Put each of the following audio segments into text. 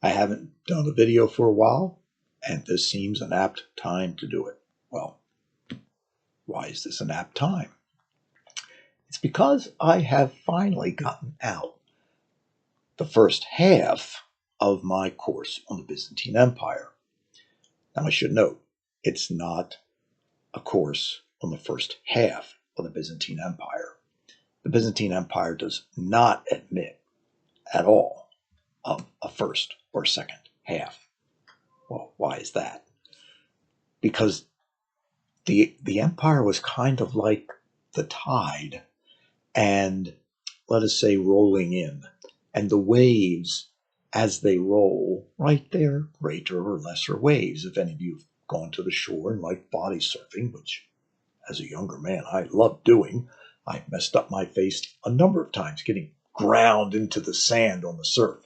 I haven't done a video for a while, and this seems an apt time to do it. Well, why is this an apt time? It's because I have finally gotten out the first half of my course on the Byzantine Empire. Now, I should note, it's not a course on the first half of the Byzantine Empire. The Byzantine Empire does not admit at all of a first or second half. Well, why is that? Because the empire was kind of like the tide, and let us say rolling in, and the waves as they roll, right, they're greater or lesser waves. If any of you have gone to the shore and like body surfing, which as a younger man I loved doing, I messed up my face a number of times getting ground into the sand on the surf.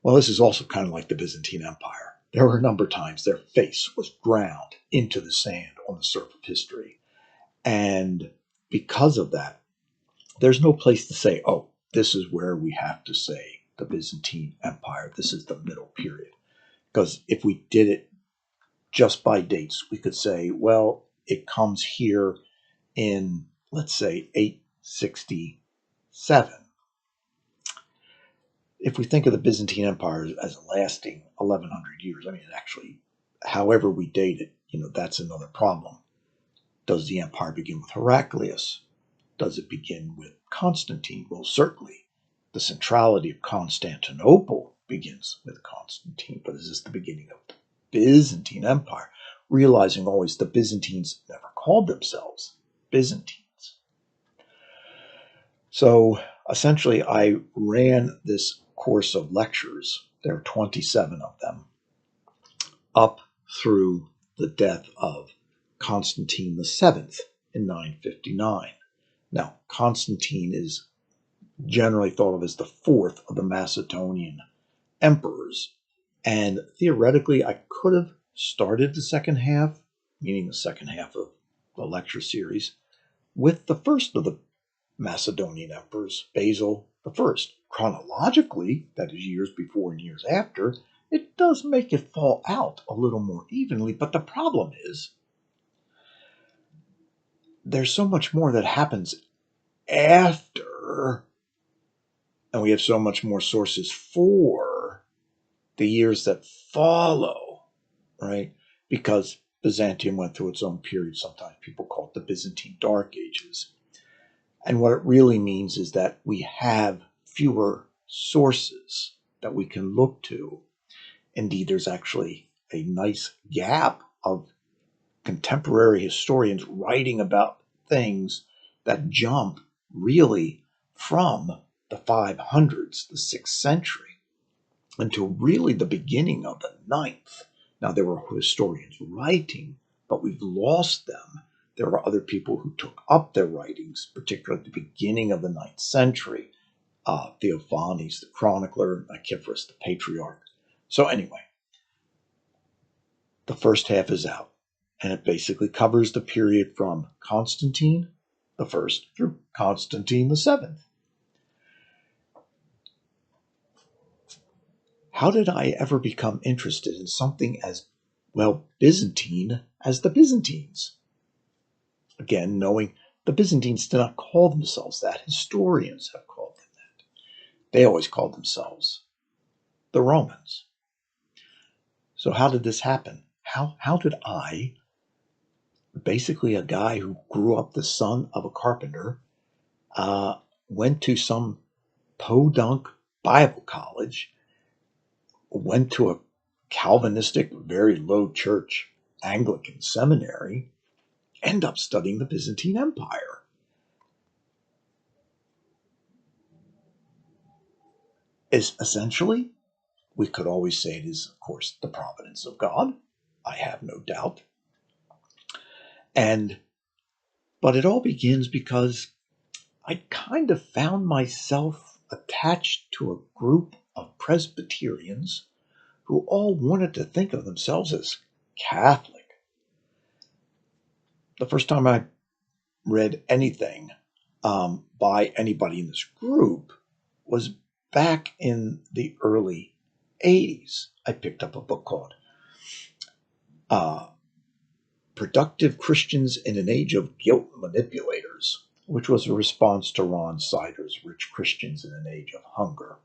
Well, this is also kind of like the Byzantine Empire. There were a number of times their face was ground into the sand on the surf of history. And because of that, there's no place to say, oh, this is where we have to say the Byzantine Empire. This is the middle period. Because if we did it just by dates, we could say, well, it comes here in, let's say, 867. If we think of the Byzantine Empire as lasting 1100 years, I mean, actually, however we date it, that's another problem. Does the empire begin with Heraclius? Does it begin with Constantine? Well, certainly the centrality of Constantinople begins with Constantine, but is this the beginning of the Byzantine Empire? Realizing always the Byzantines never called themselves Byzantines. So essentially, I ran this course of lectures, there are 27 of them, up through the death of Constantine VII in 959. Now, Constantine is generally thought of as the fourth of the Macedonian emperors, and theoretically I could have started the second half, meaning the second half of the lecture series, with the first of the Macedonian emperors, Basil I. Chronologically, that is years before and years after, it does make it fall out a little more evenly, but the problem is there's so much more that happens after, and we have so much more sources for the years that follow, right? Because Byzantium went through its own period. Sometimes people call it the Byzantine Dark Ages. And what it really means is that we have fewer sources that we can look to. Indeed, there's actually a nice gap of contemporary historians writing about things that jump really from the 500s, the 6th century, until really the beginning of the 9th. Now, there were historians writing, but we've lost them. There are other people who took up their writings, particularly at the beginning of the 9th century. Theophanes, the chronicler, Nicephorus, the patriarch. So anyway, the first half is out, and it basically covers the period from Constantine I through Constantine VII. How did I ever become interested in something as, well, Byzantine as the Byzantines? Again, knowing the Byzantines did not call themselves that. Historians have called them that. They always called themselves the Romans. So how did this happen? How did I, basically a guy who grew up the son of a carpenter, went to some podunk Bible college, went to a Calvinistic, very low church Anglican seminary, end up studying the Byzantine Empire? Is essentially, we could always say it is, of course, the providence of God. I have no doubt. But it all begins because I kind of found myself attached to a group of Presbyterians who all wanted to think of themselves as Catholic. The first time I read anything by anybody in this group was back in the early 80s, I picked up a book called uh, Productive Christians in an Age of Guilt Manipulators, which was a response to Ron Sider's Rich Christians in an Age of Hunger.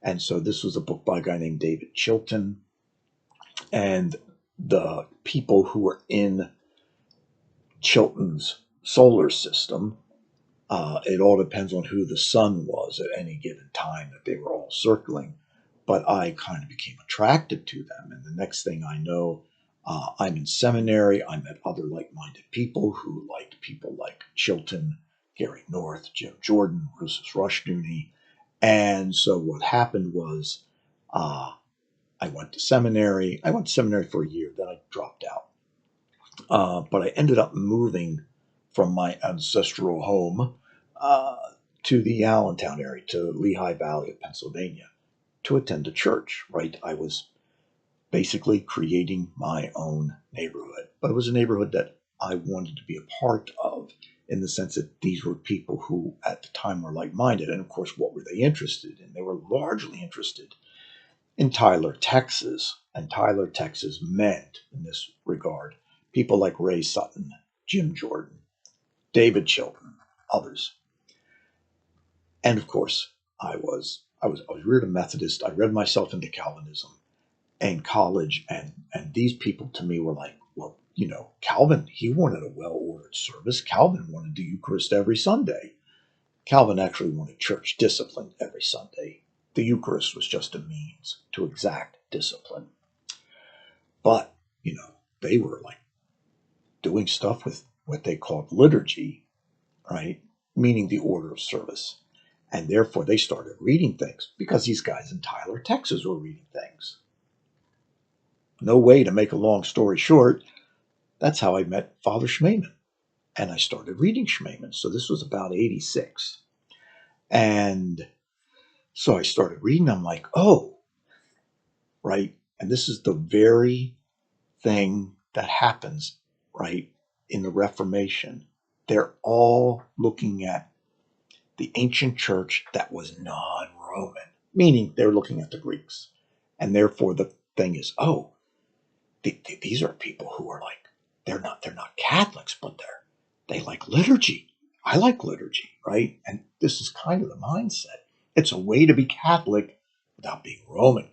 And so this was a book by a guy named David Chilton. And the people who were in Chilton's solar system, it all depends on who the sun was at any given time that they were all circling. But I kind of became attracted to them. And the next thing I know, I'm in seminary. I met other like-minded people who liked people like Chilton, Gary North, Jim Jordan, Rousas Rushdoony. And so what happened was I went to seminary. I went to seminary for a year, then I dropped out. But I ended up moving from my ancestral home to the Allentown area, to Lehigh Valley of Pennsylvania, to attend a church, right? I was basically creating my own neighborhood, but it was a neighborhood that I wanted to be a part of, in the sense that these were people who at the time were like-minded. And of course, what were they interested in? They were largely interested in Tyler, Texas. And Tyler, Texas meant, in this regard, people like Ray Sutton, Jim Jordan, David Chilton, others. And of course, I was reared a Methodist. I read myself into Calvinism in college, and these people to me were like, well, you know, Calvin, he wanted a well-ordered service. Calvin wanted the Eucharist every Sunday. Calvin actually wanted church discipline every Sunday. The Eucharist was just a means to exact discipline. But, you know, they were like doing stuff with what they called liturgy, right? Meaning the order of service. And therefore they started reading things because these guys in Tyler, Texas were reading things. No way to make a long story short, that's how I met Father Schmemann. And I started reading Schmemann. So this was about 86. And so I started reading. I'm like, oh, right. And this is the very thing that happens, right, in the Reformation. They're all looking at the ancient church that was non-Roman, meaning they're looking at the Greeks. And therefore the thing is, oh, these are people who are like, they're not Catholics, but they like liturgy. I like liturgy, right? And this is kind of the mindset. It's a way to be Catholic without being Roman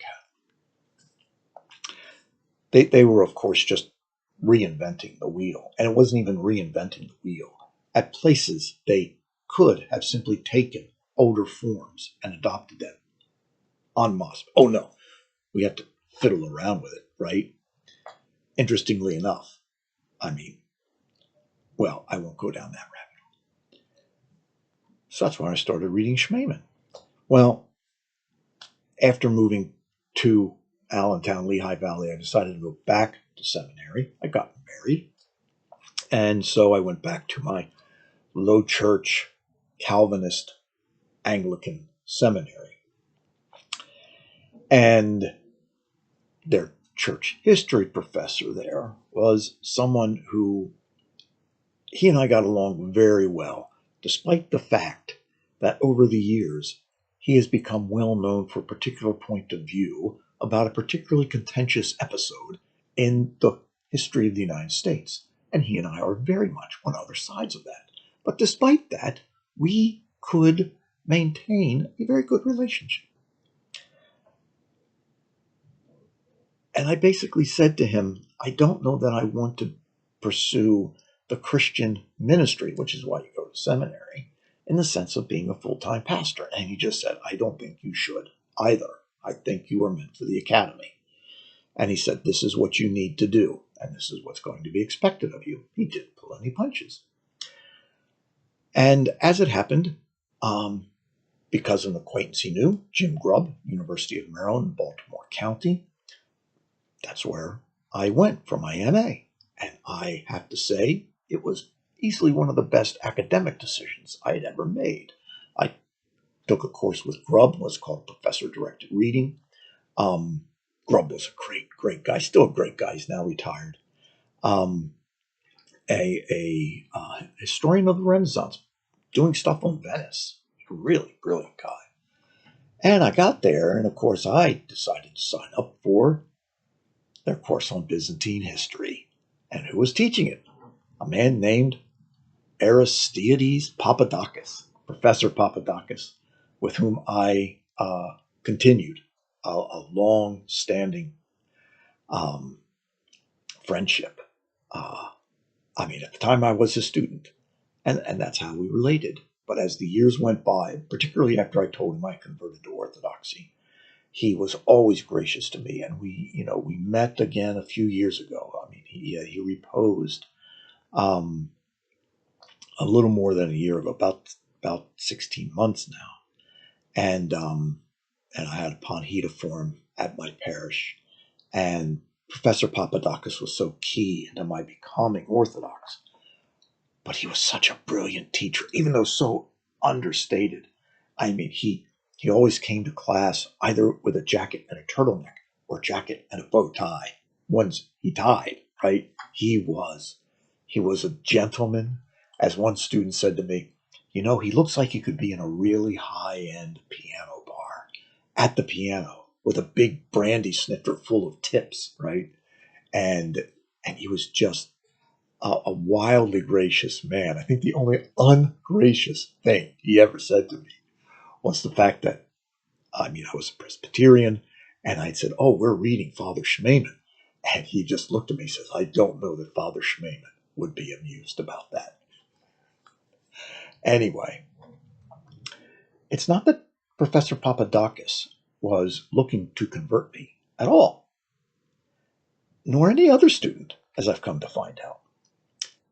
Catholic. They were, of course, just reinventing the wheel. And it wasn't even reinventing the wheel. At places, they could have simply taken older forms and adopted them en masse. Oh, no, we have to fiddle around with it, right? Interestingly enough, I mean, well, I won't go down that rabbit hole. So that's when I started reading Schmemann. Well, after moving to Allentown, Lehigh Valley, I decided to go back to seminary. I got married. And so I went back to my low church Calvinist Anglican seminary. And their church history professor there was someone who, he and I got along very well, despite the fact that over the years he has become well known for a particular point of view about a particularly contentious episode in the history of the United States. And he and I are very much on other sides of that. But despite that, we could maintain a very good relationship. And I basically said to him, I don't know that I want to pursue the Christian ministry, which is why you go to seminary, in the sense of being a full-time pastor. And he just said, I don't think you should either. I think you are meant for the academy. And he said, this is what you need to do, and this is what's going to be expected of you. He didn't pull any punches. And as it happened, because of an acquaintance he knew, Jim Grubb, University of Maryland, Baltimore County, that's where I went for my MA. And I have to say, it was easily one of the best academic decisions I had ever made. I took a course with Grubb, what's called professor-directed reading. Grubb was a great guy, still a great guy. He's now retired. A historian of the Renaissance, doing stuff on Venice. A really brilliant guy. And I got there, and of course, I decided to sign up for their course on Byzantine history. And who was teaching it? A man named Aristides Papadakis, Professor Papadakis, with whom I continued a long-standing um, friendship. I mean, at the time I was a student, and that's how we related. But as the years went by, particularly after I told him I converted to Orthodoxy, he was always gracious to me, and we met again a few years ago. I mean, he reposed um, a little more than a year ago, about 16 months now, and I had a panhida for him at my parish, and Professor Papadakis was so key into my becoming Orthodox. But he was such a brilliant teacher, even though so understated. I mean, he always came to class either with a jacket and a turtleneck or a jacket and a bow tie. Once he died, right? He was a gentleman. As one student said to me, he looks like he could be in a really high-end piano bar at the piano with a big brandy snifter full of tips, right? And he was just a wildly gracious man. I think the only ungracious thing he ever said to me was the fact that, I was a Presbyterian, and I'd said, "Oh, we're reading Father Schmemann." And he just looked at me and says, "I don't know that Father Schmemann would be amused about that." Anyway, it's not that Professor Papadakis was looking to convert me at all, nor any other student, as I've come to find out.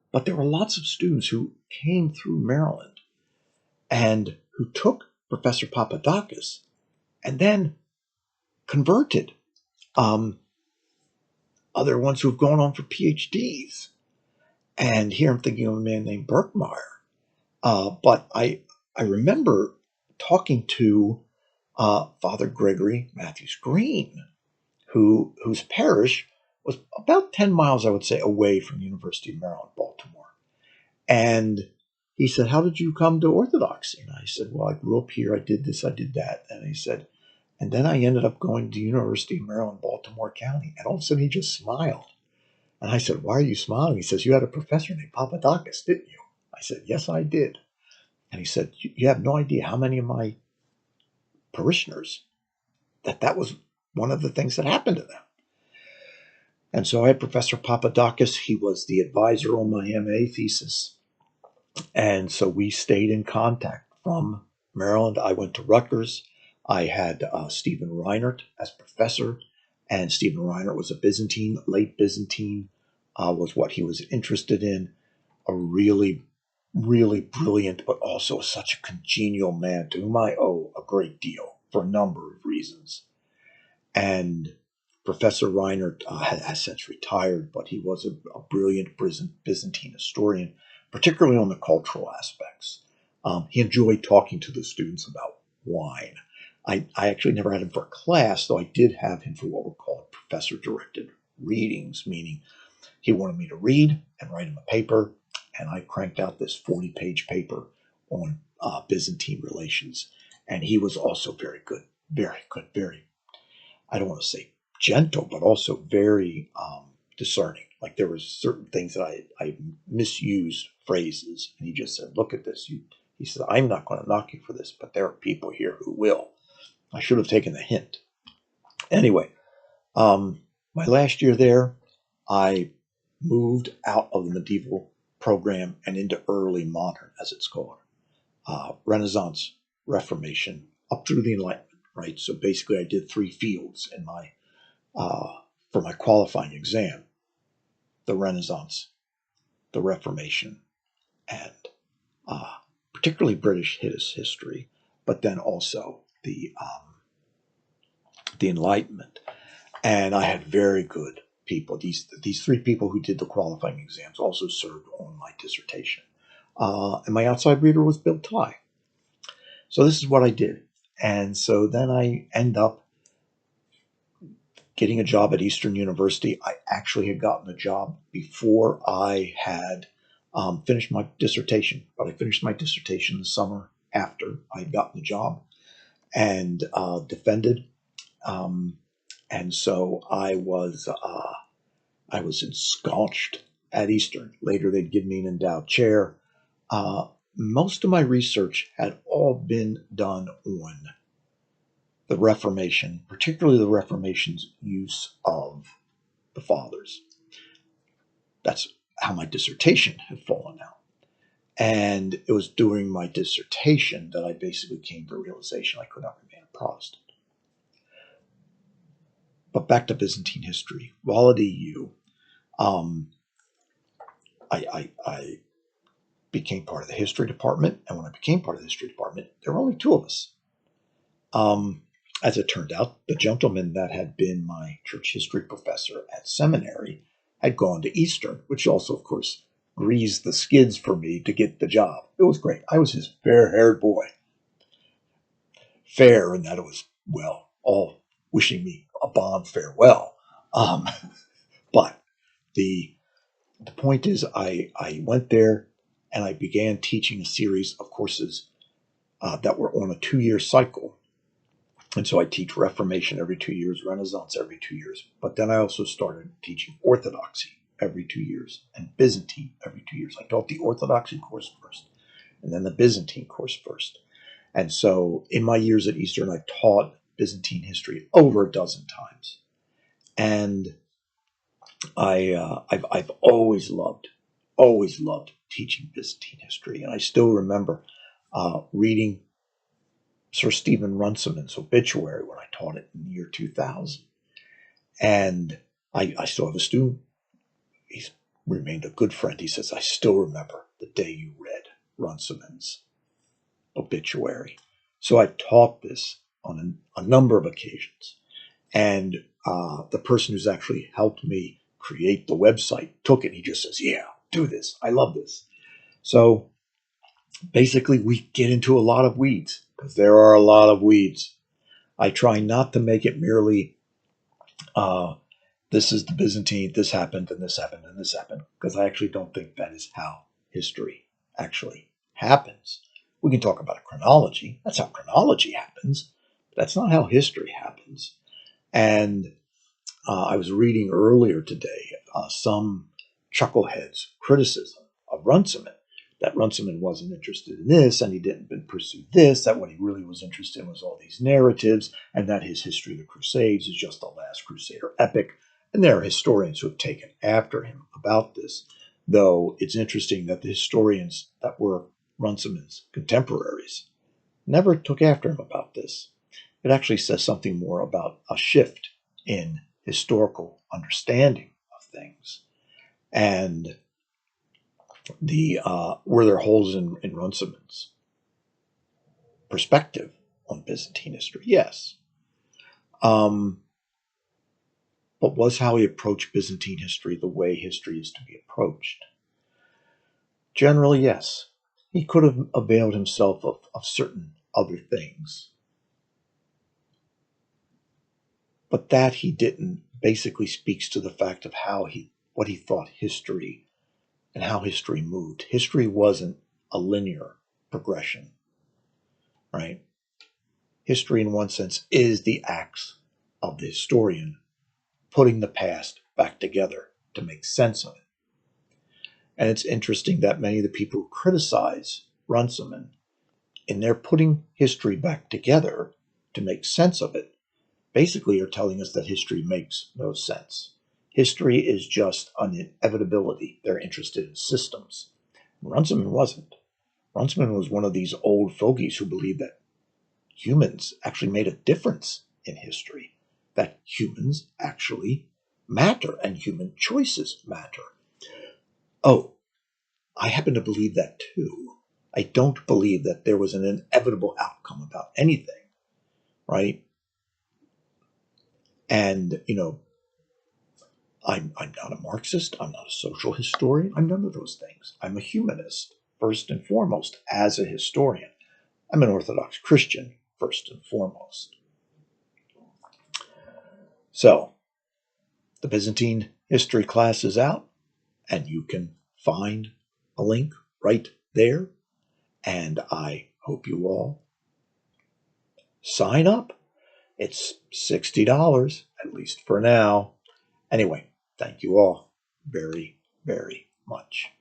But there were lots of students who came through Maryland and who took Professor Papadakis and then converted. Um, Other ones who've gone on for PhDs. And here I'm thinking of a man named Berkmeyer. But I remember talking to Father Gregory Matthews Green, whose parish was about 10 miles, I would say, away from the University of Maryland, Baltimore. And he said, "How did you come to Orthodoxy?" And I said, "Well, I grew up here. I did this, I did that." And he said, "And then I ended up going to University of Maryland, Baltimore County." And all of a sudden he just smiled. And I said, "Why are you smiling?" He says, "You had a professor named Papadakis, didn't you?" I said, "Yes, I did." And he said, "You have no idea how many of my parishioners that was one of the things that happened to them." And so I had Professor Papadakis. He was the advisor on my MA thesis. And so we stayed in contact from Maryland. I went to Rutgers. I had Stephen Reinert as professor, and Stephen Reinert was a Byzantine, late Byzantine, was what he was interested in. A really, really brilliant, but also such a congenial man to whom I owe a great deal for a number of reasons. And Professor Reinert has since retired, but he was a brilliant Byzantine historian, particularly on the cultural aspects. He enjoyed talking to the students about wine. I actually never had him for a class, though I did have him for what were called professor-directed readings, meaning he wanted me to read and write him a paper, and I cranked out this 40-page paper on Byzantine relations. And he was also very good, very, I don't want to say gentle, but also very discerning. Like there was certain things that I misused phrases, and he just said, "Look at this." He said, "I'm not going to knock you for this, but there are people here who will." I should have taken the hint. Anyway, my last year there, I moved out of the medieval program and into early modern, as it's called, Renaissance, Reformation, up through the Enlightenment. Right. So basically, I did 3 fields in my for my qualifying exam: the Renaissance, the Reformation, and particularly British history, but then also the Enlightenment. And I had very good people. These 3 people who did the qualifying exams also served on my dissertation. And my outside reader was Bill Tye. So this is what I did. And so then I end up getting a job at Eastern University. I actually had gotten a job before I had finished my dissertation, but I finished my dissertation the summer after I had gotten the job. and defended. And so I was ensconced at Eastern. Later, they'd give me an endowed chair. Most of my research had all been done on the Reformation, particularly the Reformation's use of the Fathers. That's how my dissertation had fallen out. And it was during my dissertation that I basically came to the realization I could not remain a Protestant. But back to Byzantine history. While at EU, I became part of the history department. And when I became part of the history department, there were only two of us. As it turned out, the gentleman that had been my church history professor at seminary had gone to Eastern, which also, of course, greased the skids for me to get the job. It was great. I was his fair-haired boy. Fair in that it was, well, all wishing me a bond farewell. But the point is, I went there and I began teaching a series of courses that were on a 2-year cycle. And so I teach Reformation every 2 years, Renaissance every 2 years. But then I also started teaching Orthodoxy every 2 years and Byzantine every 2 years. I taught the Orthodoxy course first and then the Byzantine course first. And so in my years at Eastern, I taught Byzantine history over a dozen times. And I've always loved teaching Byzantine history. And I still remember reading Sir Stephen Runciman's obituary when I taught it in the year 2000. And I still have a student. He's remained a good friend. He says, I still remember the day you read Runciman's obituary. So I taught this on a number of occasions. And the person who's actually helped me create the website took it. He just says, yeah, do this. I love this. So basically, we get into a lot of weeds because there are a lot of weeds. I try not to make it merely this is the Byzantine, this happened, and this happened, and this happened, because I actually don't think that is how history actually happens. We can talk about a chronology. That's how chronology happens. But that's not how history happens. And I was reading earlier today some chuckleheads' criticism of Runciman, that Runciman wasn't interested in this and he didn't pursue this, that what he really was interested in was all these narratives, and that his History of the Crusades is just the last Crusader epic. And there are historians who have taken after him about this, though it's interesting that the historians that were Runciman's contemporaries never took after him about this. It actually says something more about a shift in historical understanding of things. And were there holes in Runciman's perspective on Byzantine history? Yes. But was how he approached Byzantine history the way history is to be approached? Generally, yes. He could have availed himself of certain other things. But that he didn't basically speaks to the fact of what he thought history and how history moved. History wasn't a linear progression, right? History, in one sense, is the acts of the historian putting the past back together to make sense of it. And it's interesting that many of the people who criticize Runciman, in their putting history back together to make sense of it, basically are telling us that history makes no sense. History is just an inevitability. They're interested in systems. Runciman wasn't. Runciman was one of these old fogies who believed that humans actually made a difference in history, that humans actually matter and human choices matter. Oh, I happen to believe that too. I don't believe that there was an inevitable outcome about anything, right? And, I'm not a Marxist. I'm not a social historian. I'm none of those things. I'm a humanist, first and foremost, as a historian. I'm an Orthodox Christian, first and foremost. So, the Byzantine history class is out, and you can find a link right there. And I hope you all Sign up. It's $60, at least for now. Anyway, thank you all very, very much.